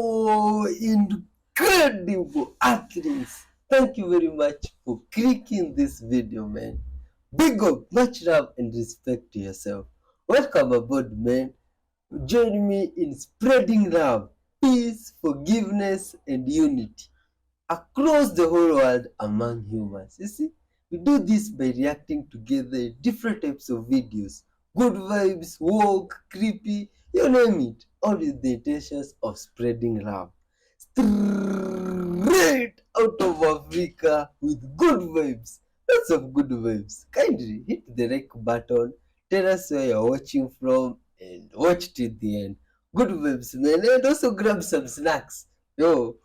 Oh, incredible athletes! Thank you very much for clicking this video, man. Big up, much love and respect to yourself. Welcome aboard, man. Join me in spreading love, peace, forgiveness, and unity across the whole world among humans. You see, we do this by reacting together in different types of videos. Good vibes, woke, creepy, you name it. All with the intentions of spreading love. Straight out of Africa with good vibes. Lots of good vibes. Kindly hit the like button. Tell us where you're watching from and watch till the end. Good vibes, man. And also grab some snacks. Yo,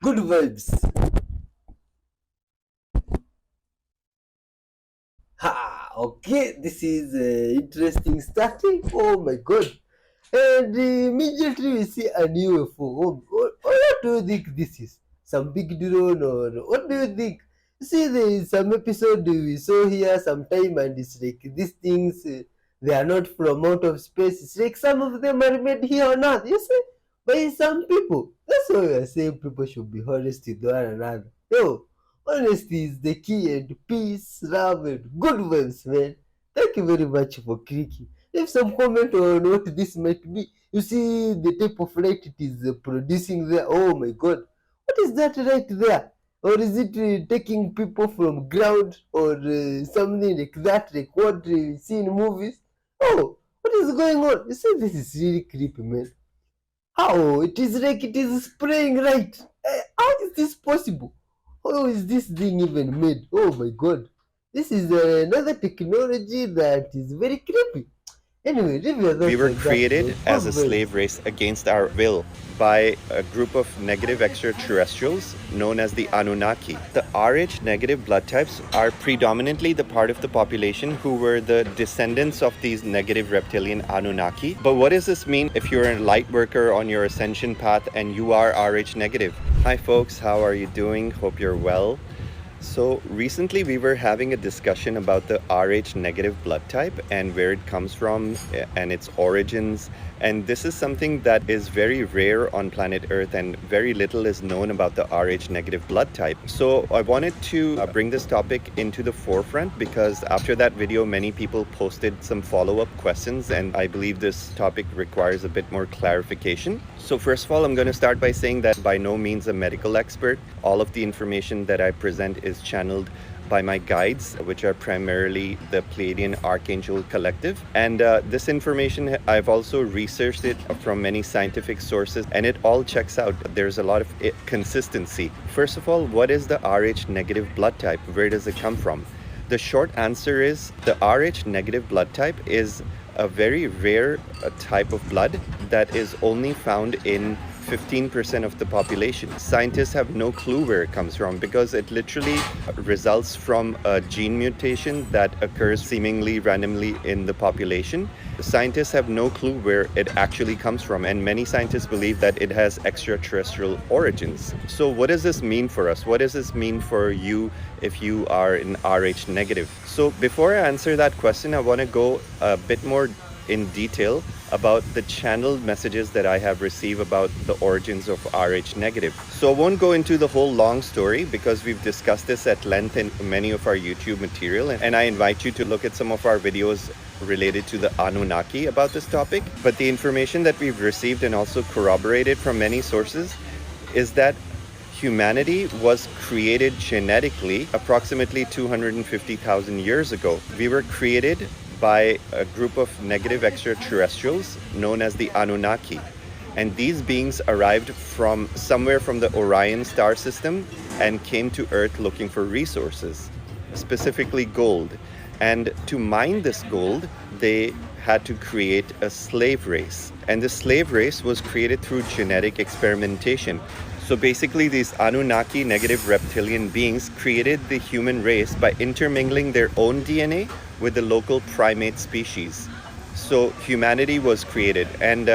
good vibes. Ha! Okay, this is interesting starting. Oh my god. And immediately we see a new UFO. What do you think this is? Some big drone or what do you think? See, there is some episode we saw here sometime, and it's like these things, they are not from out of space. It's like some of them are made here on Earth, you see, by some people. That's why we are saying people should be honest with one another. Yo, honesty is the key, and peace, love, and good vibes, man. Thank you very much for clicking. Leave some comment on what this might be. You see the type of light it is producing there. Oh my god. What is that right there? Or is it taking people from ground or something like that, like what we see in movies? Oh, what is going on? You see, this is really creepy, man. How? It is like it is spraying light. How is this possible? How is this thing even made? Oh my god. This is another technology that is very creepy. Anyway, we were created as a slave race against our will by a group of negative extraterrestrials known as the Anunnaki. The Rh negative blood types are predominantly the part of the population who were the descendants of these negative reptilian Anunnaki. But what does this mean if you're a light worker on your ascension path and you are Rh negative? Hi folks, how are you doing? Hope you're well. So recently we were having a discussion about the Rh negative blood type and where it comes from and its origins. And this is something that is very rare on planet Earth, and very little is known about the Rh negative blood type. So I wanted to bring this topic into the forefront because after that video, many people posted some follow-up questions, and I believe this topic requires a bit more clarification. So first of all, I'm going to start by saying that by no means a medical expert. All of the information that I present is channeled by my guides, which are primarily the Pleiadian Archangel Collective. And this information, I've also researched it from many scientific sources, and it all checks out. There's a lot of consistency. First of all, what is the Rh negative blood type? Where does it come from? The short answer is the Rh negative blood type is a very rare type of blood that is only found in 15% of the population. Scientists have no clue where it comes from because it literally results from a gene mutation that occurs seemingly randomly in the population. Scientists have no clue where it actually comes from, and many scientists believe that it has extraterrestrial origins. So what does this mean for us? What does this mean for you if you are an Rh negative? So before I answer that question, I want to go a bit more in detail about the channeled messages that I have received about the origins of Rh negative. So I won't go into the whole long story because we've discussed this at length in many of our YouTube material, and I invite you to look at some of our videos related to the Anunnaki about this topic. But the information that we've received and also corroborated from many sources is that humanity was created genetically approximately 250,000 years ago. We were created by a group of negative extraterrestrials known as the Anunnaki. And these beings arrived from somewhere from the Orion star system and came to Earth looking for resources, specifically gold. And to mine this gold, they had to create a slave race. And the slave race was created through genetic experimentation. So basically, these Anunnaki negative reptilian beings created the human race by intermingling their own DNA with the local primate species. So humanity was created, and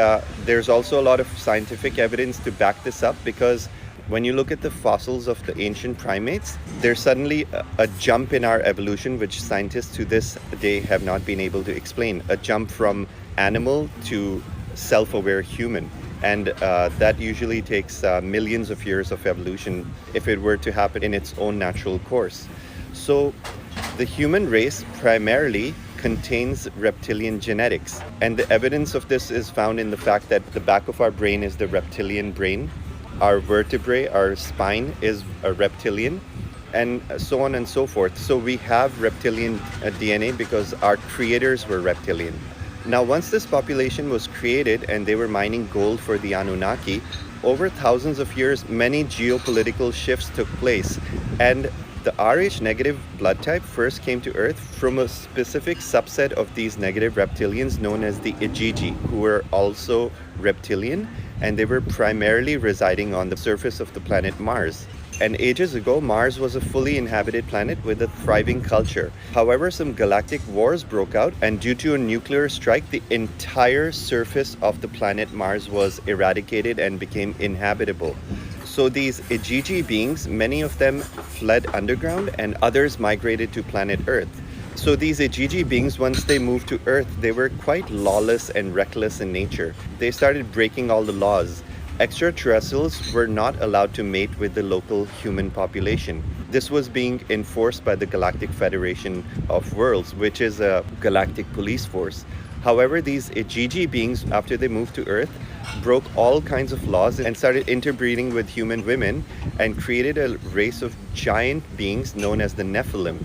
there's also a lot of scientific evidence to back this up, because when you look at the fossils of the ancient primates, there's suddenly a jump in our evolution which scientists to this day have not been able to explain. A jump from animal to self-aware human. And that usually takes millions of years of evolution if it were to happen in its own natural course. So the human race primarily contains reptilian genetics. And the evidence of this is found in the fact that the back of our brain is the reptilian brain. Our vertebrae, our spine is a reptilian, and so on and so forth. So we have reptilian DNA because our creators were reptilian. Now, once this population was created and they were mining gold for the Anunnaki, over thousands of years, many geopolitical shifts took place. And the Rh negative blood type first came to Earth from a specific subset of these negative reptilians known as the Igigi, who were also reptilian, and they were primarily residing on the surface of the planet Mars. And ages ago, Mars was a fully inhabited planet with a thriving culture. However, some galactic wars broke out, and due to a nuclear strike, the entire surface of the planet Mars was eradicated and became inhabitable. So these Igigi beings, many of them fled underground and others migrated to planet Earth. So these Igigi beings, once they moved to Earth, they were quite lawless and reckless in nature. They started breaking all the laws. Extraterrestrials were not allowed to mate with the local human population. This was being enforced by the Galactic Federation of Worlds, which is a galactic police force. However, these Igigi beings, after they moved to Earth, broke all kinds of laws and started interbreeding with human women and created a race of giant beings known as the Nephilim.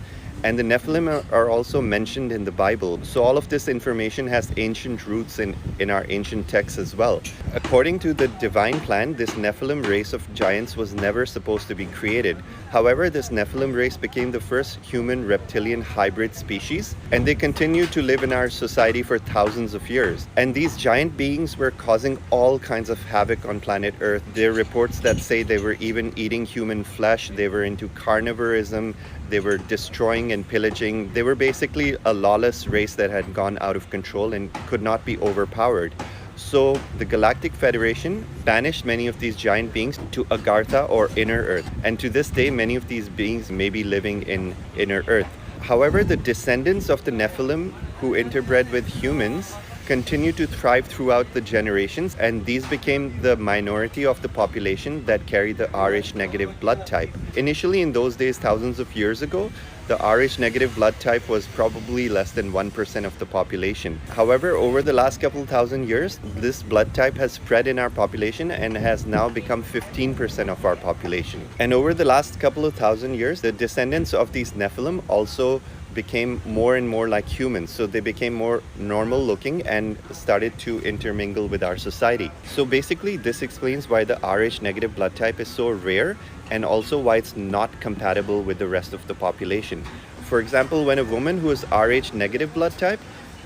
And the Nephilim are also mentioned in the Bible. So all of this information has ancient roots in our ancient texts as well. According to the divine plan, this Nephilim race of giants was never supposed to be created. However, this Nephilim race became the first human-reptilian hybrid species, and they continued to live in our society for thousands of years. And these giant beings were causing all kinds of havoc on planet Earth. There are reports that say they were even eating human flesh. They were into carnivorism. They were destroying and pillaging. They were basically a lawless race that had gone out of control and could not be overpowered. So the Galactic Federation banished many of these giant beings to Agartha or Inner Earth. And to this day, many of these beings may be living in Inner Earth. However, the descendants of the Nephilim who interbred with humans continued to thrive throughout the generations, and these became the minority of the population that carried the Rh negative blood type. Initially, in those days, thousands of years ago, the Rh negative blood type was probably less than 1% of the population. However, over the last couple thousand years, this blood type has spread in our population and has now become 15% of our population. And over the last couple of thousand years, the descendants of these Nephilim also became more and more like humans. So they became more normal looking and started to intermingle with our society. So basically, this explains why the Rh negative blood type is so rare, and also why it's not compatible with the rest of the population. For example, when a woman who is Rh negative blood type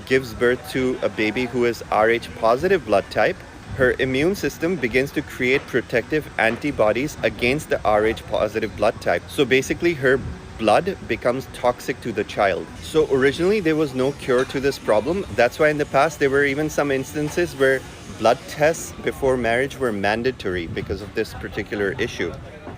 gives birth to a baby who is Rh positive blood type, her immune system begins to create protective antibodies against the Rh positive blood type. So basically, her blood becomes toxic to the child. So originally there was no cure to this problem. That's why in the past there were even some instances where blood tests before marriage were mandatory because of this particular issue.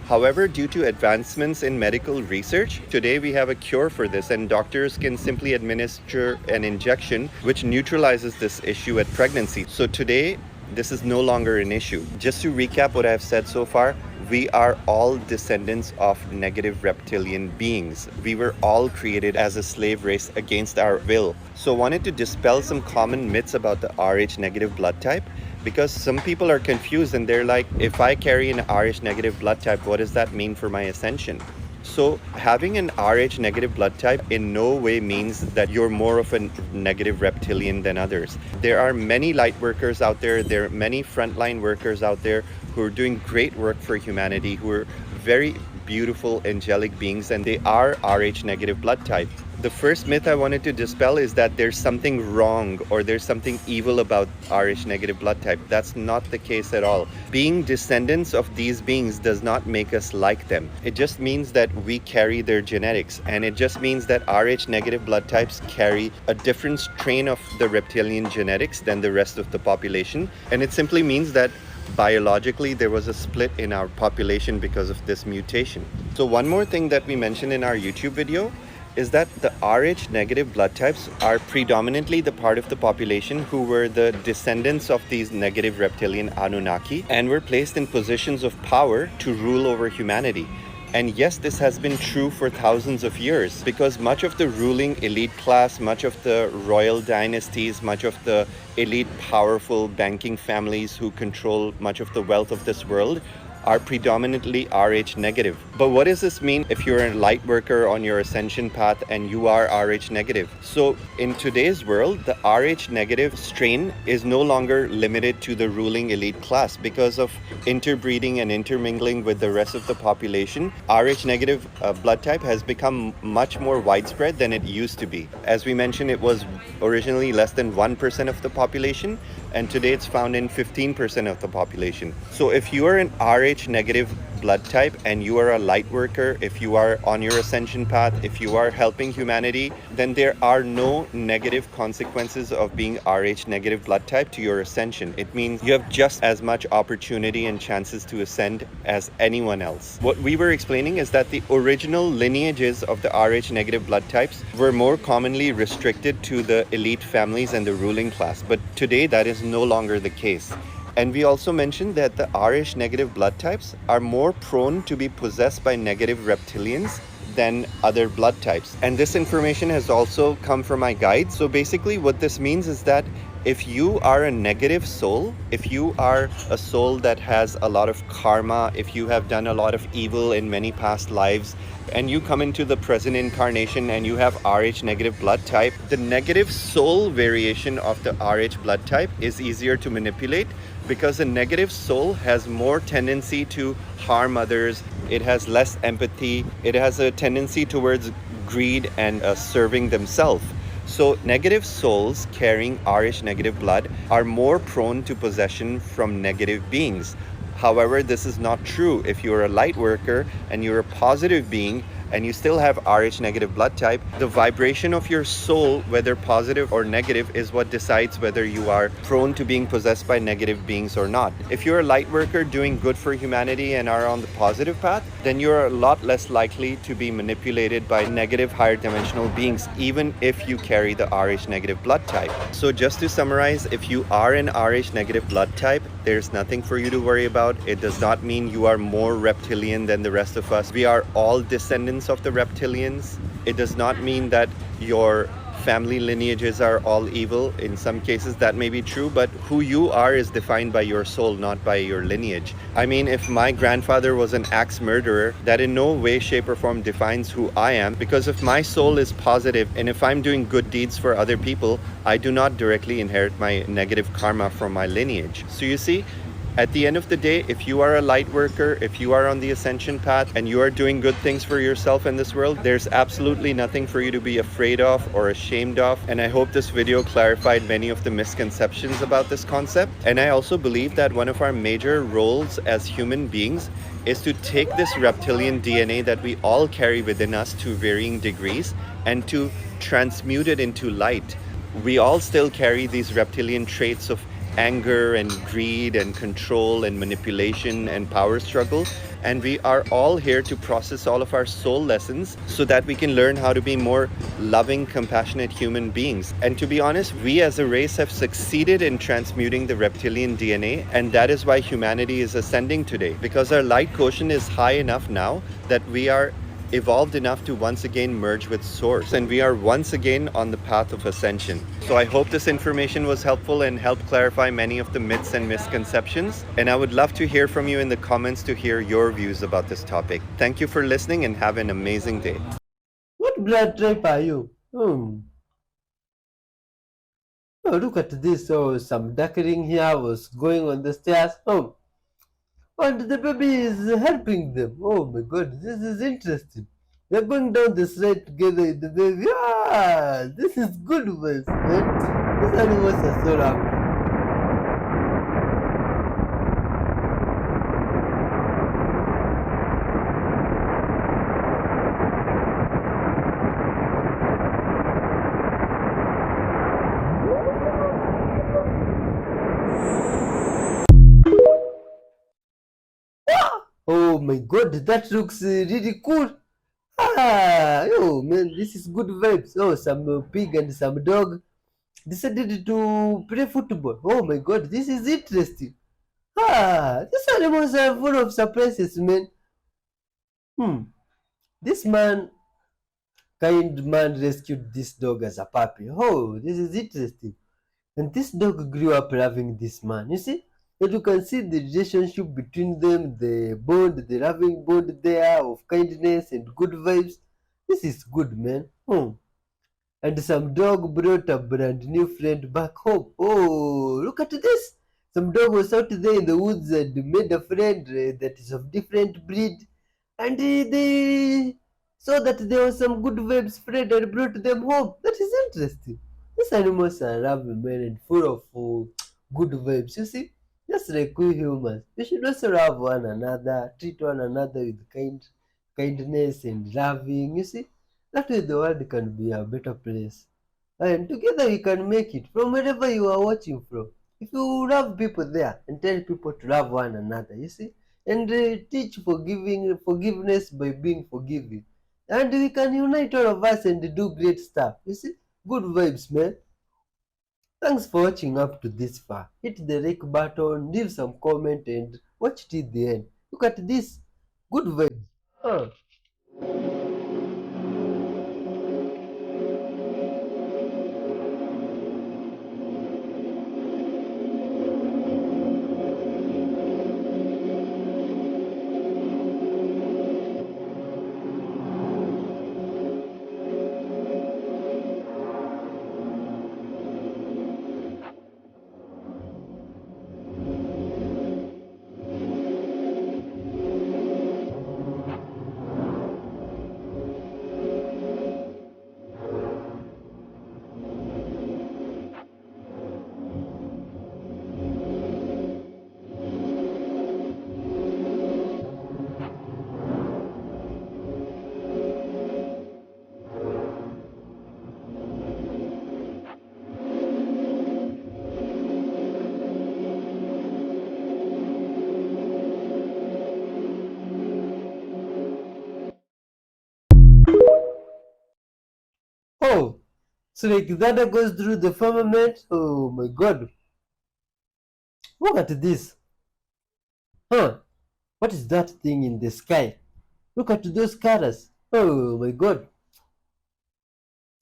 However, due to advancements in medical research, today we have a cure for this, and doctors can simply administer an injection which neutralizes this issue at pregnancy. So today, this is no longer an issue. Just to recap what I've said so far, we are all descendants of negative reptilian beings. We were all created as a slave race against our will. So I wanted to dispel some common myths about the Rh negative blood type, because some people are confused and they're like, if I carry an Rh negative blood type, what does that mean for my ascension? So having an Rh negative blood type in no way means that you're more of a negative reptilian than others. There are many light workers out there. There are many frontline workers out there who are doing great work for humanity, who are very beautiful angelic beings, and they are Rh negative blood type. The first myth I wanted to dispel is that there's something wrong or there's something evil about Rh negative blood type. That's not the case at all. Being descendants of these beings does not make us like them. It just means that we carry their genetics, and it just means that Rh negative blood types carry a different strain of the reptilian genetics than the rest of the population. And it simply means that biologically there was a split in our population because of this mutation. So one more thing that we mentioned in our YouTube video is that the Rh negative blood types are predominantly the part of the population who were the descendants of these negative reptilian Anunnaki and were placed in positions of power to rule over humanity. And yes, this has been true for thousands of years because much of the ruling elite class, much of the royal dynasties, much of the elite powerful banking families who control much of the wealth of this world are predominantly Rh negative. But what does this mean if you're a light worker on your ascension path and you are Rh negative? So in today's world, the Rh negative strain is no longer limited to the ruling elite class because of interbreeding and intermingling with the rest of the population. Rh negative blood type has become much more widespread than it used to be. As we mentioned, it was originally less than 1% of the population, and today it's found in 15% of the population. So if you are an Rh negative blood type and you are a light worker, if you are on your ascension path, if you are helping humanity, then there are no negative consequences of being Rh negative blood type to your ascension. It means you have just as much opportunity and chances to ascend as anyone else. What we were explaining is that the original lineages of the Rh negative blood types were more commonly restricted to the elite families and the ruling class, but today that is no longer the case. And we also mentioned that the Rh negative blood types are more prone to be possessed by negative reptilians than other blood types. And this information has also come from my guide. So basically what this means is that if you are a negative soul, if you are a soul that has a lot of karma, if you have done a lot of evil in many past lives, and you come into the present incarnation and you have Rh negative blood type, the negative soul variation of the Rh blood type is easier to manipulate because a negative soul has more tendency to harm others, it has less empathy, it has a tendency towards greed and serving themselves. So negative souls carrying Rh negative blood are more prone to possession from negative beings. However, this is not true if you're a light worker and you're a positive being and you still have Rh negative blood type. The vibration of your soul, whether positive or negative, is what decides whether you are prone to being possessed by negative beings or not. If you're a light worker doing good for humanity and are on the positive path, then you're a lot less likely to be manipulated by negative higher dimensional beings, even if you carry the Rh negative blood type. So just to summarize, if you are an Rh negative blood type, there's nothing for you to worry about. It does not mean you are more reptilian than the rest of us. We are all descendants of the reptilians. It does not mean that your family lineages are all evil. In some cases that may be true, but who you are is defined by your soul, not by your lineage. I mean, if my grandfather was an axe murderer, that in no way, shape or form defines who I am, because if my soul is positive and if I'm doing good deeds for other people, I do not directly inherit my negative karma from my lineage. So you see, at the end of the day, if you are a light worker, if you are on the ascension path and you are doing good things for yourself in this world, there's absolutely nothing for you to be afraid of or ashamed of. And I hope this video clarified many of the misconceptions about this concept. And I also believe that one of our major roles as human beings is to take this reptilian DNA that we all carry within us to varying degrees and to transmute it into light. We all still carry these reptilian traits of anger and greed and control and manipulation and power struggle, and we are all here to process all of our soul lessons so that we can learn how to be more loving, compassionate human beings. And to be honest, we as a race have succeeded in transmuting the reptilian DNA, and that is why humanity is ascending today, because our light quotient is high enough now that we are evolved enough to once again merge with source, and we are once again on the path of ascension. So I hope this information was helpful and helped clarify many of the myths and misconceptions, and I would love to hear from you in the comments to hear your views about this topic. Thank you for listening and have an amazing day. What blood type are you? Oh, look at this. Oh, some ducking here was going on the stairs. Oh, and the baby is helping them. Oh my god, this is interesting. They're going down the slide together with the baby. Ah, this is good ones, man. These animals are so happy. Oh my god, that looks really cool. Yo, man, this is good vibes. Oh, some pig and some dog decided to play football. Oh my god, this is interesting. These animals are full of surprises, man. Hmm, this kind man rescued this dog as a puppy. Oh, this is interesting. And this dog grew up loving this man. You see? And you can see the relationship between them, the bond, the loving bond there of kindness and good vibes. This is good, man. And some dog brought a brand new friend back home. Oh, look at this. Some dog was out there in the woods and made a friend that is of different breed. And they saw that there was some good vibes friend and brought them home. That is interesting. These animals are lovely, man, and full of good vibes. You see, just like we humans, we should also love one another, treat one another with kindness and loving. You see, that way the world can be a better place. And together we can make it from wherever you are watching from. If you love people there and tell people to love one another, you see, and teach forgiveness by being forgiving. And we can unite all of us and do great stuff. You see, good vibes, man. Thanks for watching up to this far. Hit the like button, leave some comment, and watch till the end. Look at this. Good vibes. Oh, so like that goes through the firmament. Oh my god. Look at this. What is that thing in the sky? Look at those colors. Oh my god.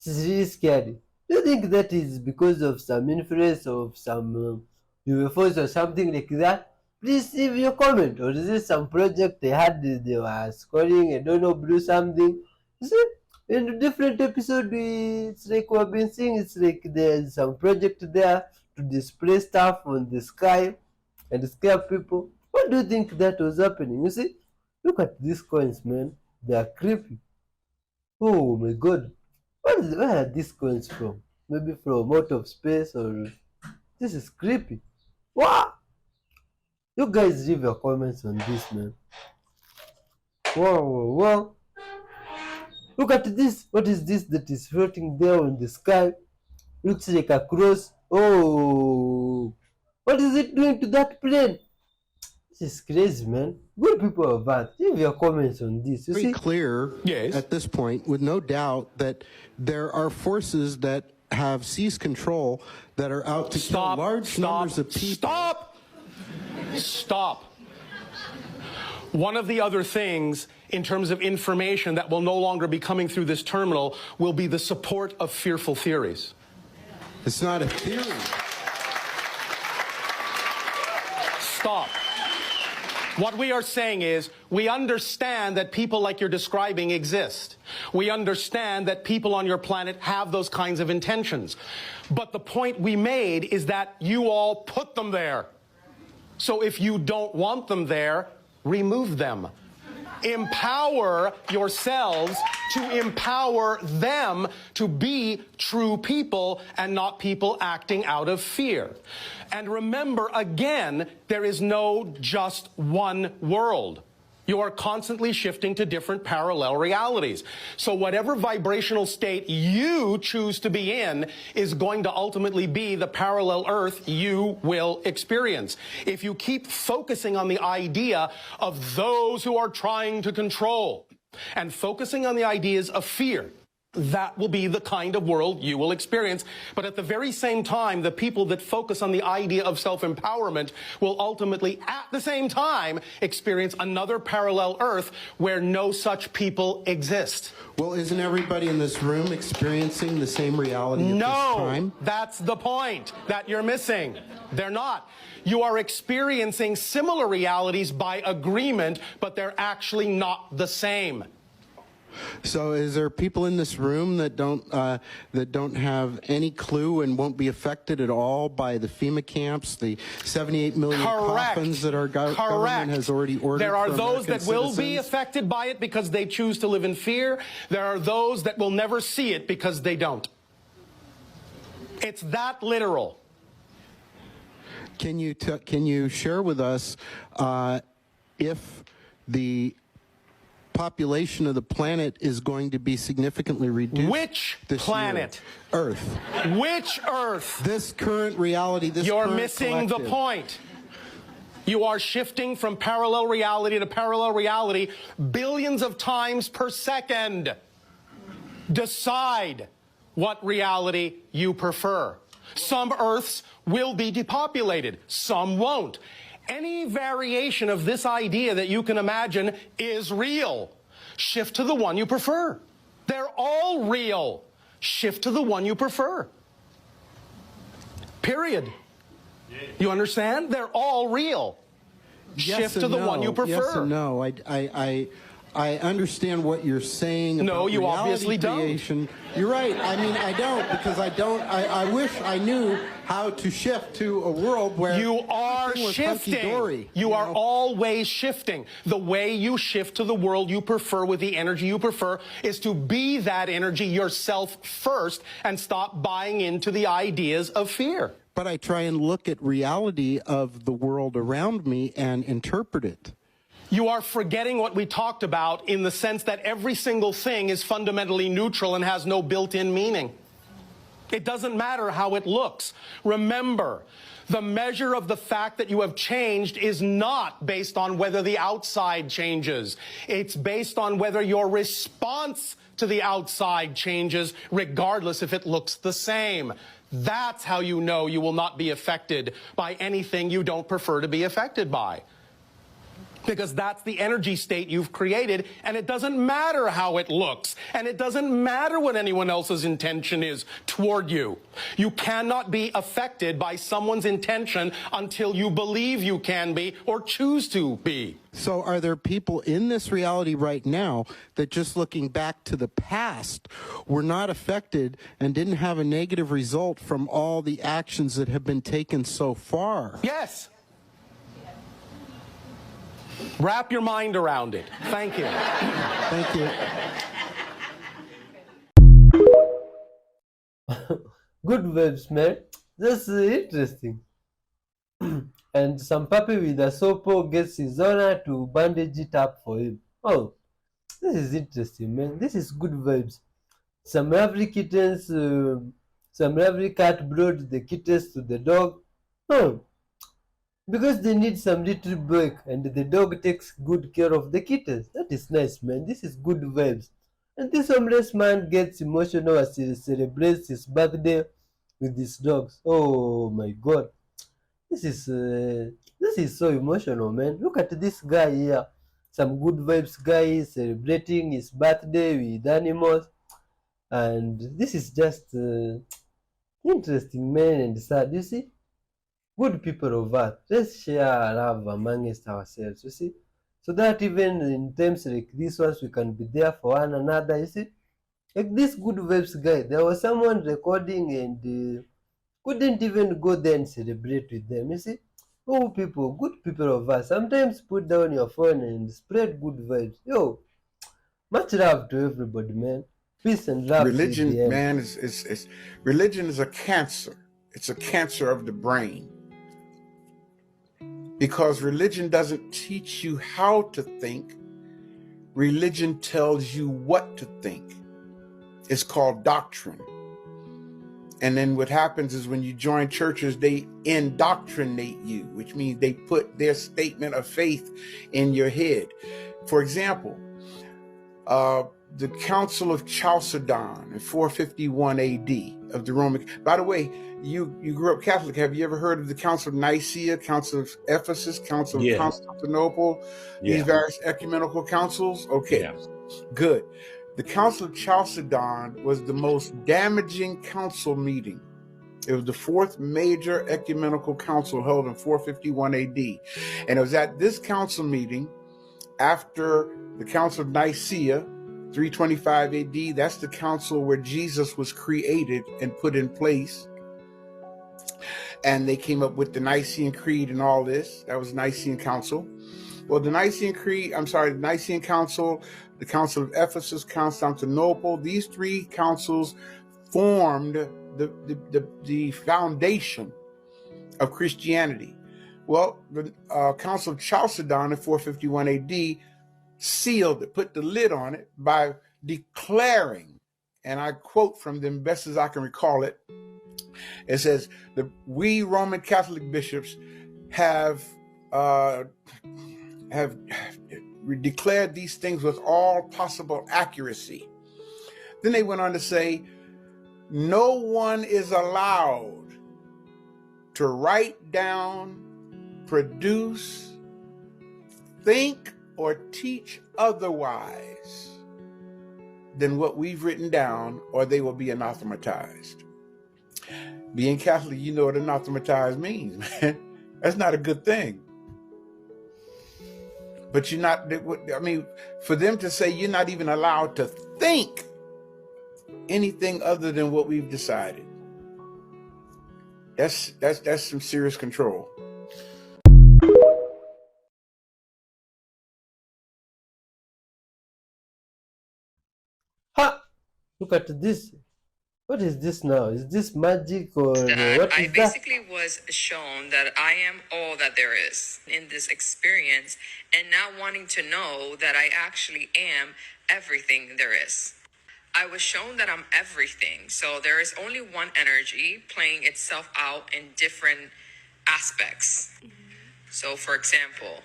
This is really scary. Do you think that is because of some influence of some UFOs or something like that? Please leave your comment. Or is it some project they had they were scoring, I don't know, blue something? You see, in a different episode, it's like we've been seeing, it's like there's some project there to display stuff on the sky and scare people. What do you think that was happening? You see, look at these coins, man. They are creepy. Oh my god. Where are these coins from? Maybe from out of space or this is creepy. Wow! You guys leave your comments on this, man. Wow. Look at this. What is this that is floating there in the sky? Looks like a cross. Oh, what is it doing to that plane? This is crazy, man. Good people of Earth, leave your comments on this. You Very see, clear Yes. at this point, with no doubt, that there are forces that have seized control that are out to kill large numbers of people. Stop. One of the other things in terms of information that will no longer be coming through this terminal will be the support of fearful theories. It's not a theory. Stop. What we are saying is, we understand that people like you're describing exist. We understand that people on your planet have those kinds of intentions. But the point we made is that you all put them there. So if you don't want them there, remove them. Empower yourselves to empower them to be true people and not people acting out of fear. And remember, again, there is no just one world. You are constantly shifting to different parallel realities. So whatever vibrational state you choose to be in is going to ultimately be the parallel Earth you will experience. If you keep focusing on the idea of those who are trying to control, and focusing on the ideas of fear. That will be the kind of world you will experience. But at the very same time, the people that focus on the idea of self-empowerment will ultimately, at the same time, experience another parallel Earth where no such people exist. Well, isn't everybody in this room experiencing the same reality at this time? No, that's the point that you're missing. They're not. You are experiencing similar realities by agreement, but they're actually not the same. So is there people in this room that don't have any clue and won't be affected at all by the FEMA camps, the 78 million coffins that our government has already ordered? There are for those American that will be citizens? affected by it because they choose to live in fear. There are those that will never see it because they don't. It's that literal. Can you share with us if the population of the planet is going to be significantly reduced? Which this planet? Year? Earth. Which Earth? This current reality, this You're current missing collective. the point. You are shifting from parallel reality to parallel reality billions of times per second. Decide what reality you prefer. Some Earths will be depopulated, some won't. Any variation of this idea that you can imagine is real. Shift to the one you prefer. They're all real. Shift to the one you prefer. Period. You understand? They're all real. Yes Shift and to the no. one you prefer. Yes and no. I understand what you're saying. No, about you reality obviously don't. creation. You're right. I mean, I don't, because I wish I knew how to shift to a world where you are everything was shifting. hunky-dory, You are know? always shifting. The way you shift to the world you prefer with the energy you prefer is to be that energy yourself first and stop buying into the ideas of fear. But I try and look at reality of the world around me and interpret it. You are forgetting what we talked about in the sense that every single thing is fundamentally neutral and has no built-in meaning. It doesn't matter how it looks. Remember, the measure of the fact that you have changed is not based on whether the outside changes. It's based on whether your response to the outside changes, regardless if it looks the same. That's how you know you will not be affected by anything you don't prefer to be affected by. Because that's the energy state you've created, and it doesn't matter how it looks, and it doesn't matter what anyone else's intention is toward you. You cannot be affected by someone's intention until you believe you can be or choose to be. So are there people in this reality right now that, just looking back to the past, were not affected and didn't have a negative result from all the actions that have been taken so far? Yes. Wrap your mind around it. Thank you. Thank you. Good vibes, man. That's interesting. And some puppy with a sopo gets his owner to bandage it up for him. Oh, this is interesting, man. This is good vibes. Some lovely kittens, some lovely cat brought the kittens to the dog. Oh, because they need some little break, and the dog takes good care of the kittens. That is nice, man. This is good vibes. And this homeless man gets emotional as he celebrates his birthday with his dogs. Oh my God, this is so emotional, man. Look at this guy here. Some good vibes guy celebrating his birthday with animals, and this is just interesting, man, and sad. You see, good people of earth, let's share love amongst ourselves. You see, so that even in times like this ones, we can be there for one another. You see, like this good vibes guy, there was someone recording and couldn't even go there and celebrate with them. You see, oh people, good people of us, sometimes put down your phone and spread good vibes. Yo, much love to everybody, man. Peace and love. Religion, CDM. man, religion is a cancer. It's a cancer of the brain. Because religion doesn't teach you how to think. Religion tells you what to think. It's called doctrine. And then what happens is when you join churches, they indoctrinate you, which means they put their statement of faith in your head. For example, The Council of Chalcedon in 451 AD of the Roman. By the way, you grew up Catholic. Have you ever heard of the Council of Nicaea, Council of Ephesus, Council of Constantinople, these various ecumenical councils? Okay, good. The Council of Chalcedon was the most damaging council meeting. It was the fourth major ecumenical council held in 451 AD. And it was at this council meeting after the Council of Nicaea, 325 AD. That's the council where Jesus was created and put in place. And they came up with the Nicene Creed and all this. That was Nicene Council. Well, the Nicene Council, the Council of Ephesus, Constantinople, these three councils formed the foundation of Christianity. Well, the Council of Chalcedon in 451 AD sealed it, put the lid on it by declaring, and I quote from them best as I can recall it. It says, we Roman Catholic bishops have declared these things with all possible accuracy. Then they went on to say, no one is allowed to write down, produce, think, or teach otherwise than what we've written down, or they will be anathematized. Being Catholic, you know what anathematized means, man. That's not a good thing. But you're not, I mean, for them to say you're not even allowed to think anything other than what we've decided, that's some serious control. Ha! Look at this. What is this now? Is this magic or what is that? I basically was shown that I am all that there is in this experience, and now wanting to know that I actually am everything there is. I was shown that I'm everything. So there is only one energy playing itself out in different aspects. So for example,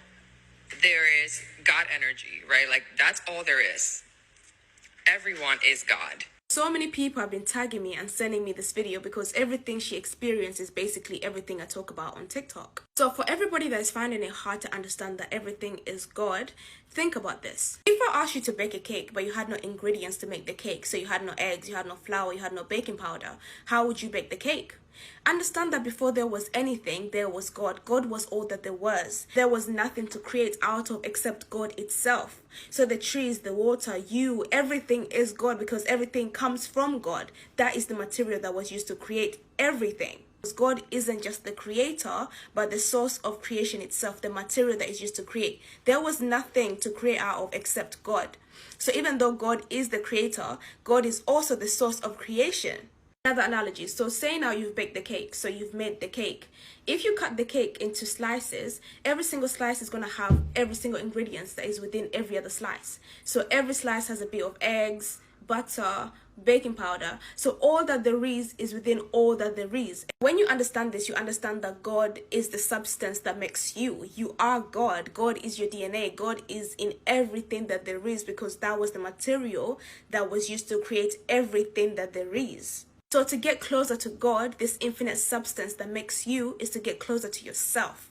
there is God energy, right? Like that's all there is. Everyone is God. So many people have been tagging me and sending me this video because everything she experienced is basically everything I talk about on TikTok. So for everybody that is finding it hard to understand that everything is God, think about this. If I asked you to bake a cake but you had no ingredients to make the cake, so you had no eggs, you had no flour, you had no baking powder, how would you bake the cake? Understand that before there was anything, there was God. God was all that there was. There was nothing to create out of except God itself. So the trees, the water, you, everything is God because everything comes from God. That is the material that was used to create everything. Because God isn't just the creator, but the source of creation itself, the material that is used to create. There was nothing to create out of except God. So even though God is the creator, God is also the source of creation. Another analogy. So say now you've baked the cake. So you've made the cake. If you cut the cake into slices, every single slice is going to have every single ingredient that is within every other slice. So every slice has a bit of eggs, butter, baking powder. So all that there is within all that there is. When you understand this, you understand that God is the substance that makes you. You are God. God is your DNA. God is in everything that there is because that was the material that was used to create everything that there is. So to get closer to God, this infinite substance that makes you, is to get closer to yourself.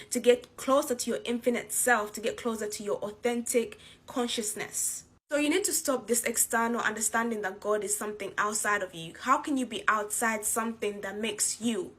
To get closer to your infinite self, to get closer to your authentic consciousness. So you need to stop this external understanding that God is something outside of you. How can you be outside something that makes you?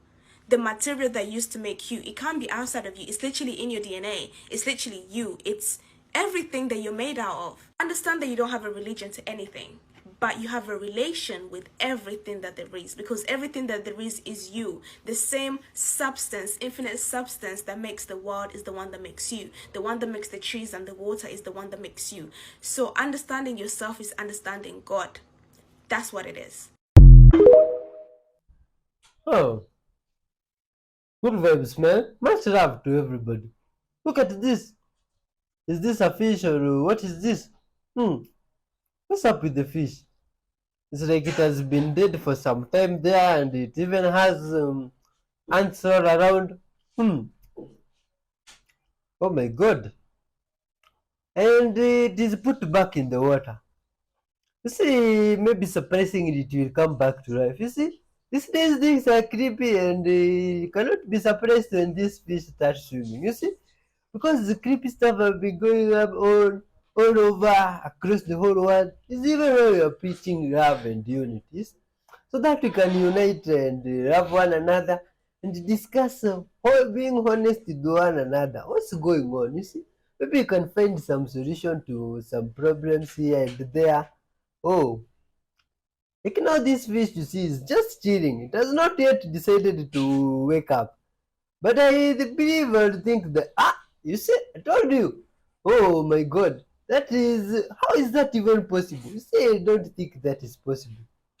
The material that used to make you, it can't be outside of you. It's literally in your DNA. It's literally you. It's everything that you're made out of. Understand that you don't have a religion to anything, but you have a relation with everything that there is, because everything that there is you. The same substance, infinite substance that makes the world is the one that makes you. The one that makes the trees and the water is the one that makes you. So understanding yourself is understanding God. That's what it is. Oh, good vibes, man. Much love to everybody. Look at this. Is this a fish or what is this? What's up with the fish? It's like it has been dead for some time there, and it even has ants all around. Oh my god. and it is put back in the water. You see, maybe surprisingly it will come back to life. You see, these days things are creepy and you cannot be surprised when this fish starts swimming. You see, because the creepy stuff have been going up all over across the whole world. It's even when we are preaching love and unity, so that we can unite and love one another and discuss being honest with one another. What's going on? You see, maybe you can find some solution to some problems here and there. Oh, like now this fish you see is just chilling. It has not yet decided to wake up. But I believe or think that you see, I told you. Oh my god. That is how is that even possible? You see, I don't think that is possible.